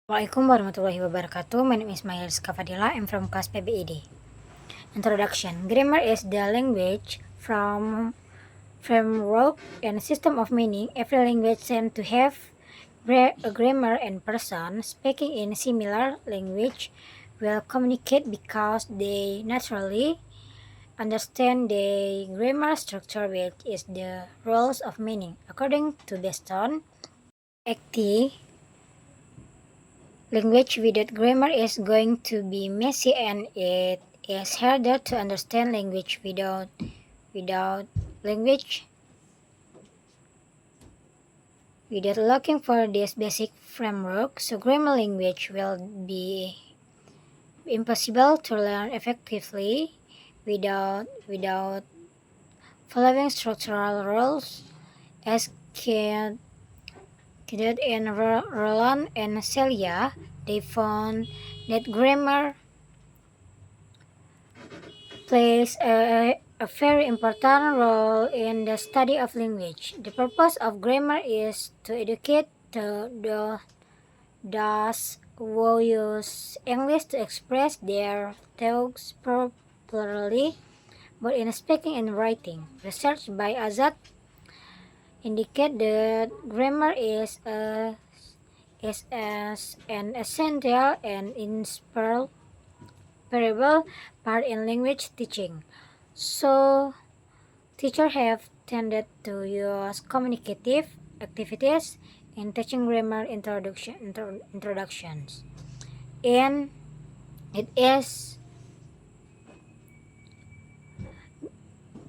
Assalamualaikum warahmatullahi wabarakatuh. My name is Maya Rizka Fadila. I'm from class PBID. Introduction. Grammar is the language framework and system of meaning. Every language seems to have a grammar, and person speaking in similar language will communicate because they naturally understand the grammar structure, which is the rules of meaning. According to Beston, language without grammar is going to be messy, and it is harder to understand language without language. Without looking for this basic framework, so grammar language will be impossible to learn effectively without following structural rules. As Kid and Roland and Celia, they found that grammar plays a very important role in the study of language. The purpose of grammar is to educate those who use English to express their thoughts properly, both in speaking and writing. Research by Azad indicate that grammar is as an essential and inseparable part in language teaching. So, teachers have tended to use communicative activities in teaching grammar introductions, and it is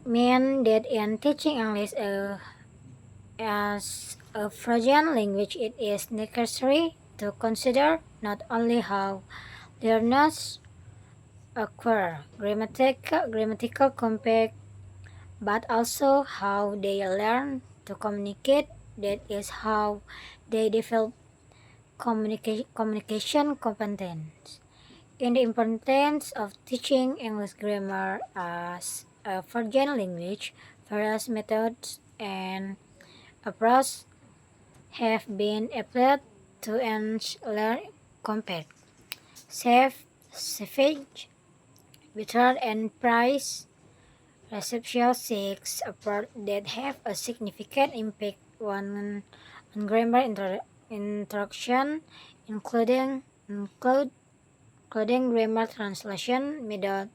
meant that in teaching English as a foreign language, it is necessary to consider not only how learners acquire grammatical compact, but also how they learn to communicate. That is how they develop communication competence. In the importance of teaching English grammar as a foreign language, various methods and approaches have been applied to enhance learning compact. Savage, Bittard, and Price reception 6 approach that have a significant impact on grammar instruction, including grammar translation method,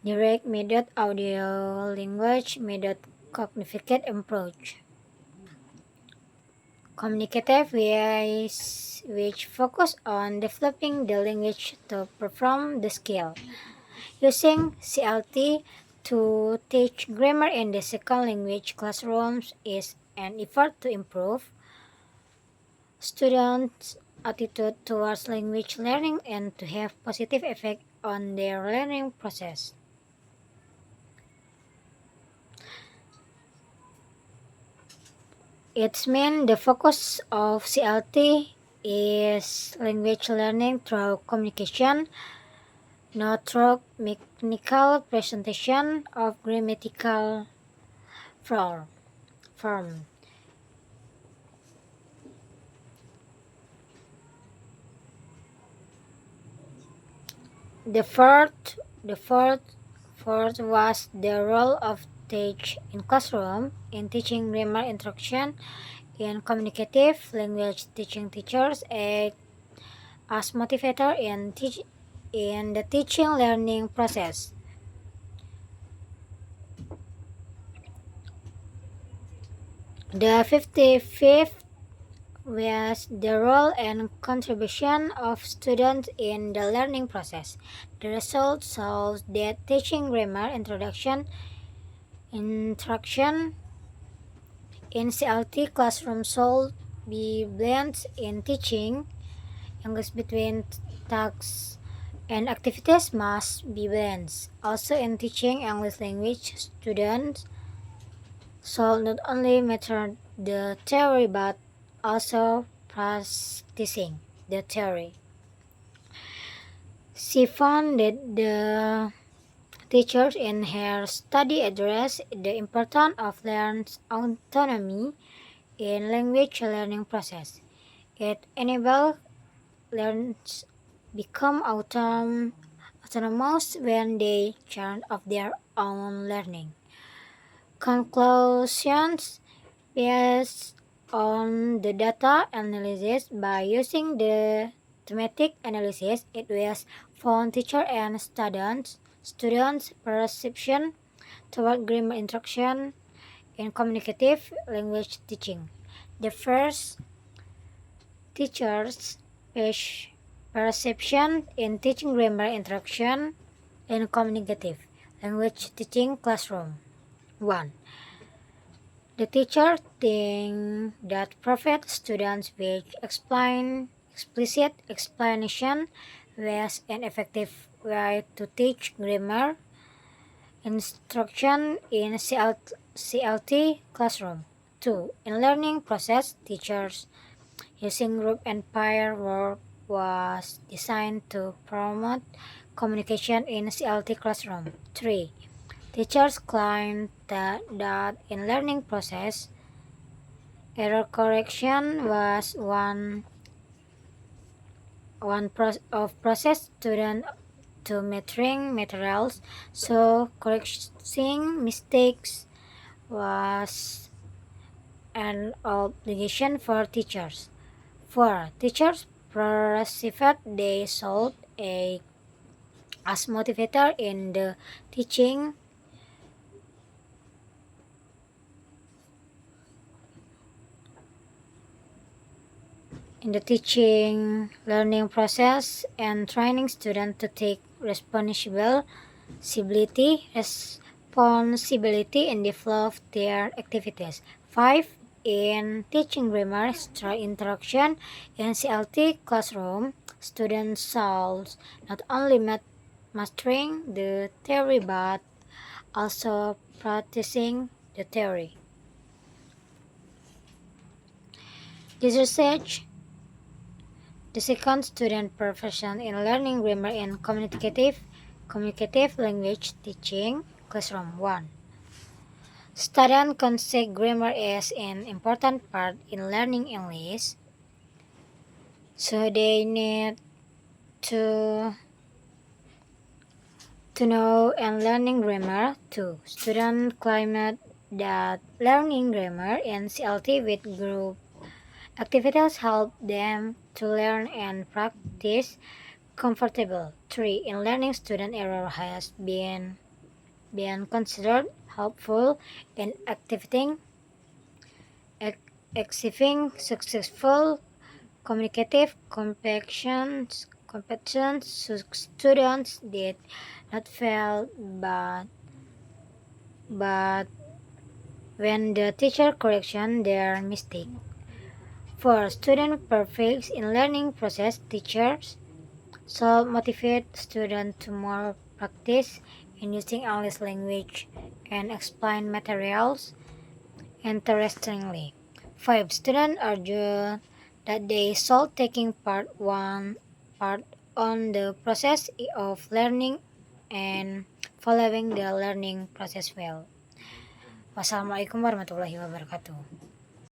direct method, audio language method, cognitive approach. Communicative ways, which focus on developing the language to perform the skill. Using CLT to teach grammar in the second language classrooms is an effort to improve students' attitude towards language learning and to have positive effect on their learning process. It's mean the focus of CLT is language learning through communication, not through mechanical presentation of grammatical form. The fourth was the role of teach in classroom in teaching grammar instruction in communicative language teaching. Teachers act as motivator in the teaching learning process. The 55th was the role and contribution of students in the learning process. The result shows that teaching grammar instruction in CLT classroom should be blended in teaching English between tasks and activities must be blended. Also in teaching English language, students should not only master the theory but also practicing the theory. She found that the teachers in her study addressed the importance of learners' autonomy in language learning process. It enables learners become autonomous when they chart of their own learning. Conclusions based on the data analysis. By using the thematic analysis, it was found teacher and students' perception toward grammar instruction in communicative language teaching. The first, teachers' perception in teaching grammar instruction in communicative language teaching classroom. 1. The teacher thinks that provide students with explicit explanation was an effective way to teach grammar instruction in CLT classroom. 2. In learning process, teachers using group and peer work was designed to promote communication in CLT classroom. 3. Teachers claim that in learning process, error correction was one process student to metering materials, so correcting mistakes was an obligation for teachers. 4. Teachers perceived they saw as motivator in the teaching learning process and training students to take responsibility and develop their activities. 5. In teaching grammar interaction in CLT classroom, students should not only mastering the theory but also practicing the theory. This research, the second student profession in learning grammar in communicative language teaching classroom. 1. Students consider grammar as an important part in learning English, so they need to know and learning grammar. 2. Students claimed that learning grammar in CLT with group activities help them to learn and practice comfortable. 3. In learning, student error has been considered helpful in achieving successful communicative competence. Students did not fail, but when the teacher correction their mistake. 4. Student perfects in learning process. Teachers should motivate students to more practice in using English language and explain materials interestingly. 5. Students argue that they should taking part on the process of learning and following the learning process well. Wassalamualaikum warahmatullahi wabarakatuh.